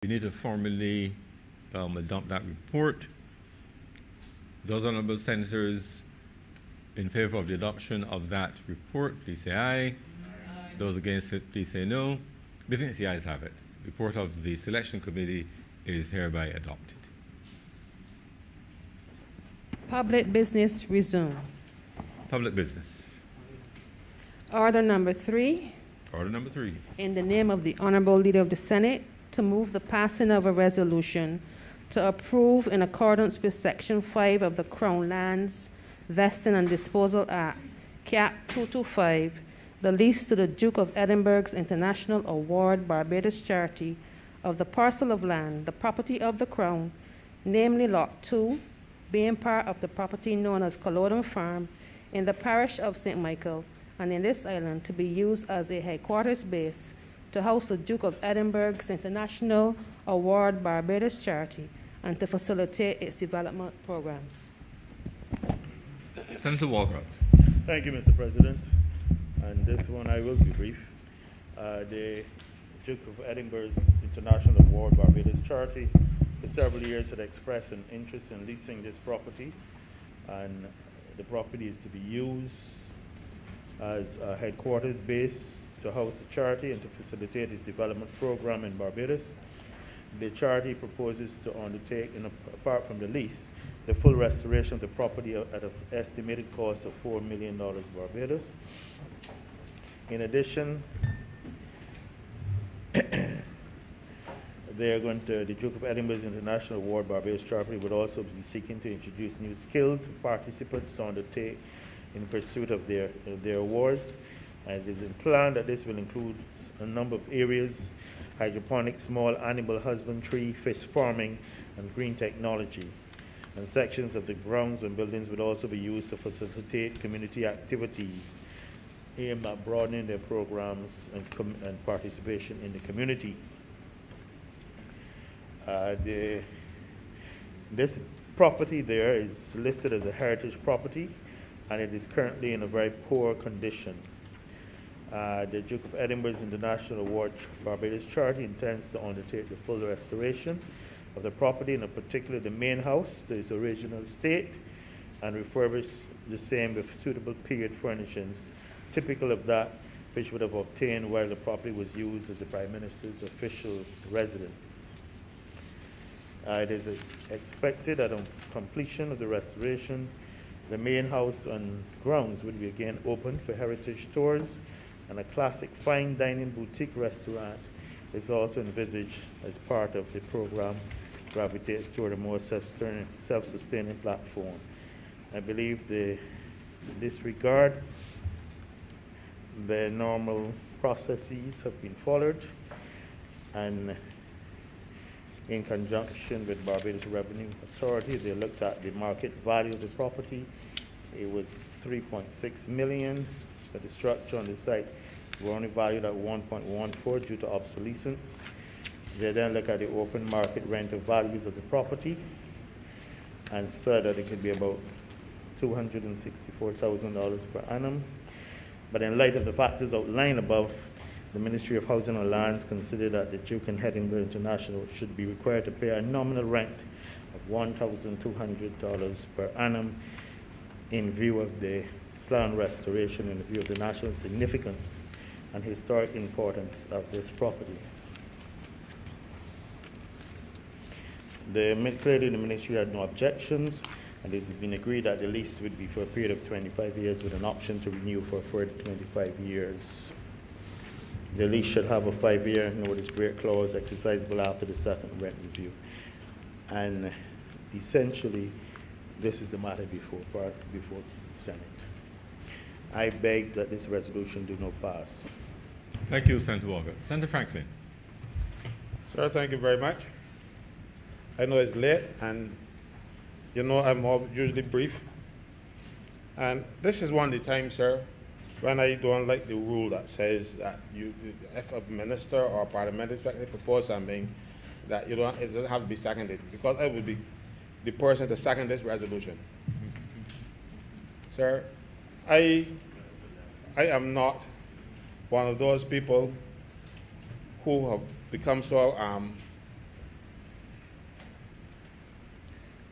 We need to formally adopt that report. Those honorable senators in favor of the adoption of that report, please say aye. Aye. Those against it, please say no. We think the ayes have it. Report of the selection committee is hereby adopted. Public business resumed. Public business. Order number 3. Order number 3. In the name of the Honorable Leader of the Senate, to move the passing of a resolution to approve, in accordance with Section 5 of the Crown Lands Vesting and Disposal Act, Cap 225, the lease to the Duke of Edinburgh's International Award Barbados Charity of the parcel of land, the property of the Crown, namely Lot 2, being part of the property known as Culloden Farm in the parish of St. Michael, and in this island to be used as a headquarters base to house the Duke of Edinburgh's International Award Barbados Charity and to facilitate its development programs. Senator Walcott. Thank you, Mr. President. And this one I will be brief. The Duke of Edinburgh's International Award Barbados Charity for several years had expressed an interest in leasing this property, and the property is to be used as a headquarters base to house the charity and to facilitate its development program in Barbados. The charity proposes to undertake, apart from the lease, the full restoration of the property at an estimated cost of $4 million Barbados. In addition, the Duke of Edinburgh's International Award Barbados Charity would also be seeking to introduce new skills for participants to undertake in pursuit of their awards. It is planned that this will include a number of areas: hydroponics, small animal husbandry, fish farming, and green technology. And sections of the grounds and buildings would also be used to facilitate community activities aimed at broadening their programs and participation in the community. This property there is listed as a heritage property, and it is currently in a very poor condition. The Duke of Edinburgh's International Award Barbados Charity intends to undertake the full restoration of the property, and in particular the main house to its original state, and refurbish the same with suitable period furnishings typical of that which would have obtained while the property was used as the Prime Minister's official residence. It is expected that on completion of the restoration, the main house and grounds would be again open for heritage tours, and a classic fine dining boutique restaurant is also envisaged as part of the program, gravitates toward a more self-sustaining platform. I believe in this regard, the normal processes have been followed, and in conjunction with Barbados Revenue Authority, they looked at the market value of the property. It was $3.6 million, but the structure on the site were only valued at $1.14 due to obsolescence. They then looked at the open market rental values of the property and said that it could be about $264,000 per annum. But in light of the factors outlined above, the Ministry of Housing and Lands considered that the Duke and Edinburgh International should be required to pay a nominal rent of $1,200 per annum in view of the planned restoration, in view of the national significance and historic importance of this property. Clearly, the Ministry had no objections, and it has been agreed that the lease would be for a period of 25 years with an option to renew for a further 25 years. The lease should have a 5-year notice break clause exercisable after the second rent review. And essentially, this is the matter before Senate. I beg that this resolution do not pass. Thank you, Senator Walker. Senator Franklin. Sir, thank you very much. I know it's late, and you know I'm usually brief. And this is one of the times, sir, when I don't like the rule that says that if a minister or a parliamentary propose something, that it doesn't have to be seconded, because I would be the person to second this resolution. Sir, I am not one of those people who have become so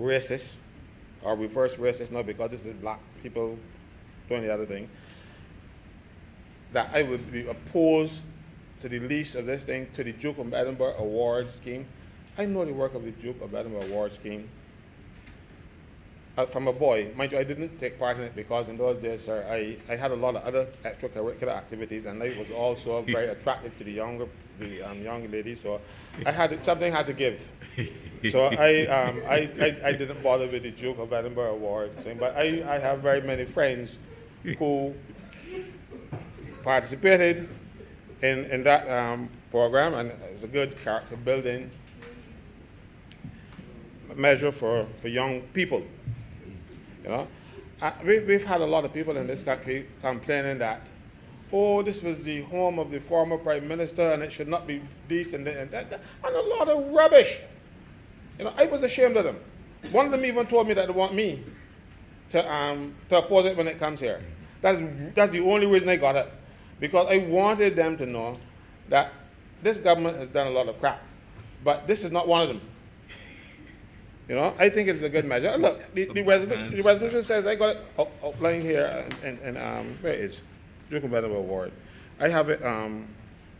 racist or reverse racist, not because this is black people doing the other thing, that I would be opposed to the lease of this thing, to the Duke of Edinburgh Award scheme. I know the work of the Duke of Edinburgh Award scheme from a boy. Mind you, I didn't take part in it because in those days, sir, I had a lot of other extracurricular activities, and I was also very attractive to the young ladies, so something had to give. So I didn't bother with the Duke of Edinburgh Award thing, but I have very many friends who participated in that program, and it's a good character building measure for young people. You know, we've had a lot of people in this country complaining that, oh, this was the home of the former prime minister and it should not be this and that, and a lot of rubbish. You know, I was ashamed of them. One of them even told me that they want me to oppose it when it comes here. That's the only reason I got it, because I wanted them to know that this government has done a lot of crap, but this is not one of them. You know, I think it's a good measure. Look, the resolution says, I got it outlined here, and where is Duke of Edinburgh Award? I have it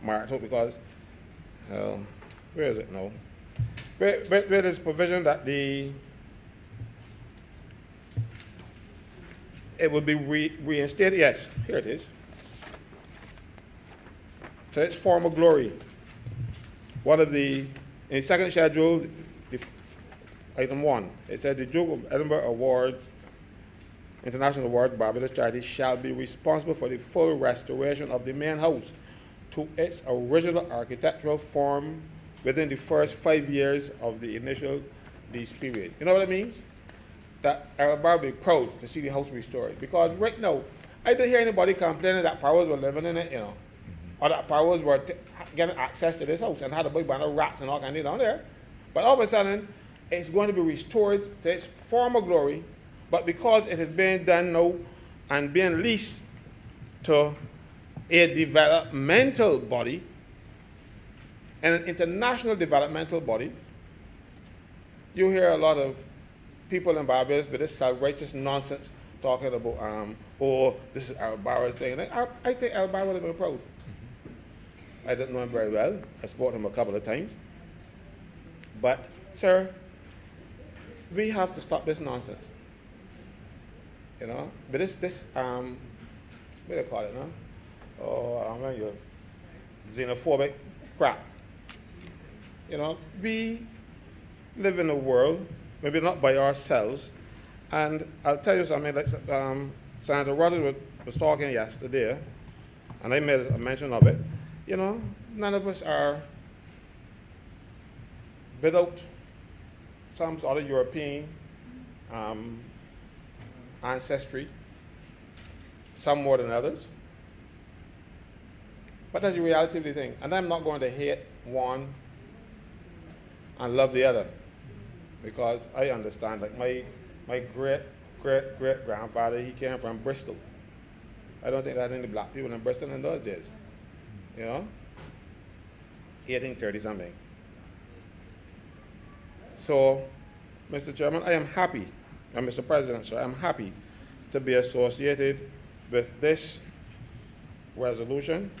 marked up because, where is it now? Where there's provision that it would be reinstated. Yes, here it is. So it's former glory. One of in the second schedule, Item 1, it said the Duke of Edinburgh Award, International Award, Barbados Charity shall be responsible for the full restoration of the main house to its original architectural form within the first 5 years of the initial lease period. You know what it means? That everybody will be proud to see the house restored. Because right now, I didn't hear anybody complaining that powers were living in it, you know, or that powers were getting access to this house and had a big bunch of rats and all kind of down there. But all of a sudden, it's going to be restored to its former glory, but because it is being done now and being leased to a developmental body, and an international developmental body, you hear a lot of people in Barbados with this self-righteous nonsense talking about, oh, this is Alvara's thing. I think Alvaro would have been proud. I didn't know him very well. I spoke to him a couple of times. But, sir, we have to stop this nonsense. You know? But this what do you call it, no? Oh, your xenophobic crap. You know, we live in a world, maybe not by ourselves, and I'll tell you something, like Senator Rogers was talking yesterday, and I made a mention of it. You know, none of us are without some sort of European ancestry, some more than others. But that's the reality of the thing. And I'm not going to hate one and love the other, because I understand, like my great-great-great-grandfather, he came from Bristol. I don't think there had any black people in Bristol in those days, you know? 1830-something. So, Mr. Chairman, I am happy, and Mr. President, sir, I'm happy to be associated with this resolution,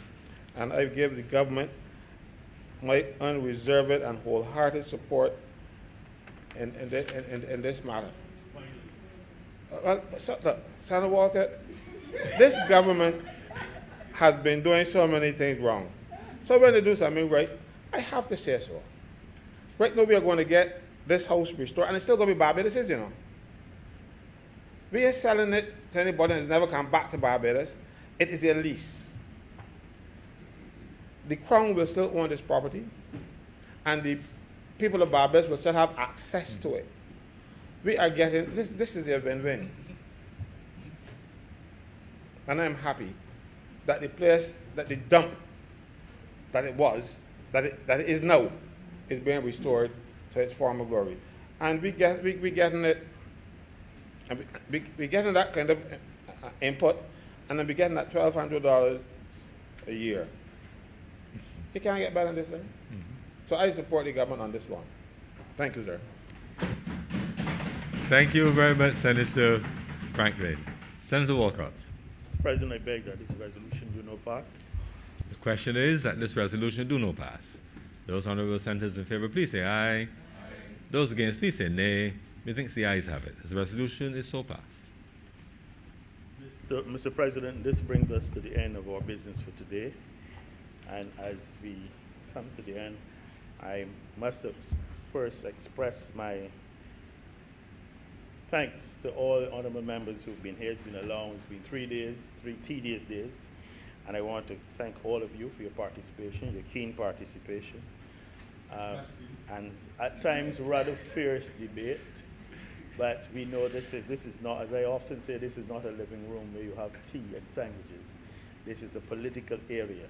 and I give the government my unreserved and wholehearted support in this matter. Senator Walker, this government has been doing so many things wrong. So when they do something right, I have to say so. Right now we are going to get this house restored, and it's still going to be Barbados, you know. We ain't selling it to anybody that's never come back to Barbados. It is a lease. The Crown will still own this property, and the people of Barbados will still have access to it. We are getting, this is a win-win. And I'm happy that the place, that the dump that it was, that it is now, is being restored to its former glory. And we getting it, and we getting that kind of input, and then we getting that $1,200 a year. You can't get better than this thing. So I support the government on this one. Thank you, sir. Thank you very much, Senator Franklin. Senator Walcott. Mr. President, I beg that this resolution do not pass. The question is that this resolution do not pass. Those honorable senators in favor, please say aye. Aye. Those against, please say nay. Methinks the ayes have it. This resolution is so passed. Mr. President, this brings us to the end of our business for today. And as we come to the end, I must first express my thanks to all the honorable members who've been here. It's been a long, it's been 3 days, 3 tedious days. And I want to thank all of you for your participation, your keen participation. And at times rather fierce debate. But we know this is not, as I often say, this is not a living room where you have tea and sandwiches. This is a political area.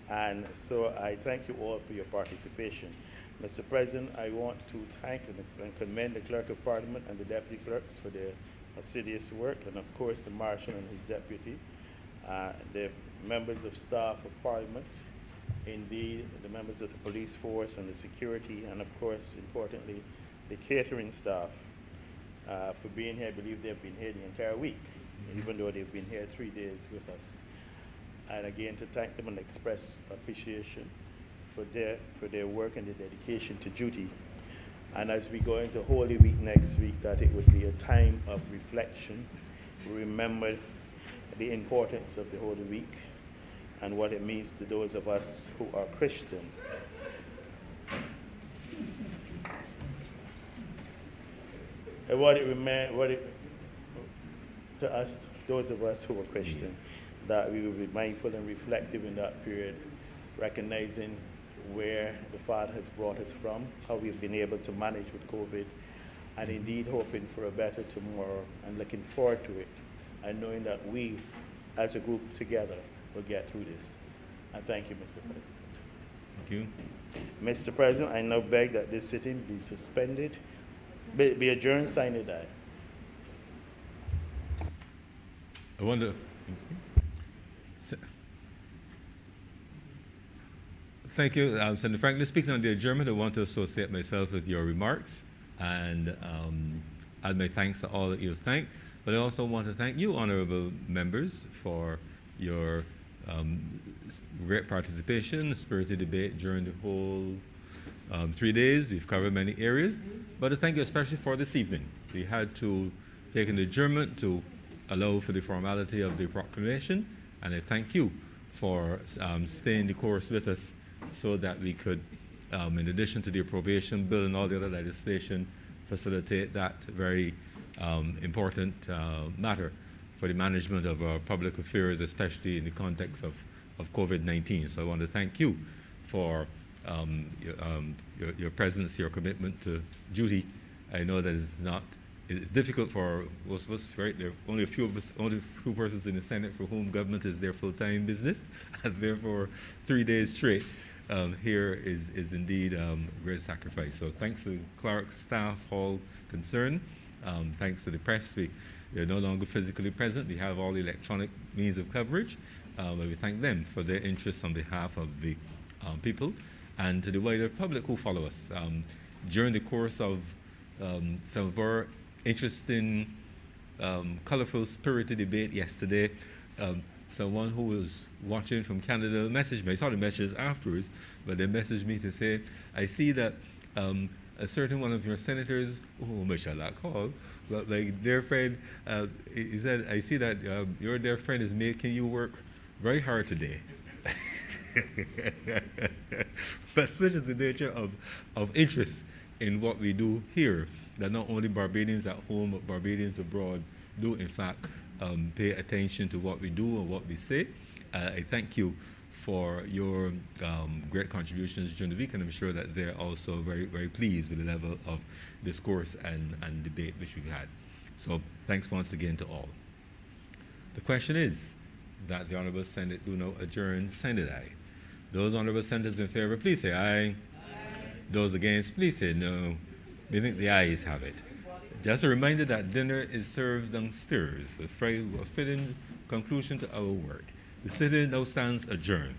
And so I thank you all for your participation. Mr. President, I want to thank and commend the Clerk of Parliament and the Deputy Clerks for their assiduous work, and of course the Marshal and his deputy, the members of staff of Parliament, indeed the members of the police force and the security, and of course, importantly, the catering staff for being here. I believe they've been here the entire week, even though they've been here 3 days with us. And again, to thank them and express appreciation for their work and their dedication to duty. And as we go into Holy Week next week, that it would be a time of reflection. Remember the importance of the Holy Week and what it means to those of us who are Christian. And to us, those of us who are Christian, that we will be mindful and reflective in that period, recognizing where the Father has brought us from, how we've been able to manage with COVID, and indeed hoping for a better tomorrow and looking forward to it, and knowing that we, as a group together, will get through this. And thank you, Mr. President. Thank you. Mr. President, I now beg that this sitting be suspended, be adjourned, sine die. I wonder. Thank you, Senator Franklin. Speaking on the adjournment, I want to associate myself with your remarks and add my thanks to all that you have thanked. But I also want to thank you, honorable members, for your great participation, spirited debate during the whole 3 days. We've covered many areas. But I thank you especially for this evening. We had to take an adjournment to allow for the formality of the proclamation, and I thank you for staying the course with us so that we could, in addition to the appropriation bill and all the other legislation, facilitate that very important matter for the management of our public affairs, especially in the context of COVID-19. So I want to thank you for your presence, your commitment to duty. I know that it's difficult for most of us, right? There are only a few persons in the Senate for whom government is their full-time business, and therefore 3 days straight here is indeed a great sacrifice. So thanks to clerks, staff, all concerned. Thanks to the press. We are no longer physically present. We have all the electronic means of coverage. But we thank them for their interest on behalf of the people, and to the wider public who follow us. During the course of some of our interesting, colorful, spirited debate yesterday, someone who was watching from Canada messaged me. I saw the messages afterwards, but they messaged me to say, I see that a certain one of your senators, whom I shall not call, but my dear friend, he said, I see that your dear friend is making you work very hard today. But such is the nature of interest in what we do here, that not only Barbadians at home, but Barbadians abroad do, in fact, pay attention to what we do and what we say. I thank you for your great contributions during the week, and I'm sure that they're also very, very pleased with the level of discourse and debate which we've had. So thanks once again to all. The question is that the Honourable Senate do now adjourn, sine die. Those honourable senators in favour, please say aye. Aye. Those against, please say no. We think the ayes have it. Just a reminder that dinner is served downstairs, a fitting conclusion to our work. The sitting now stands adjourned.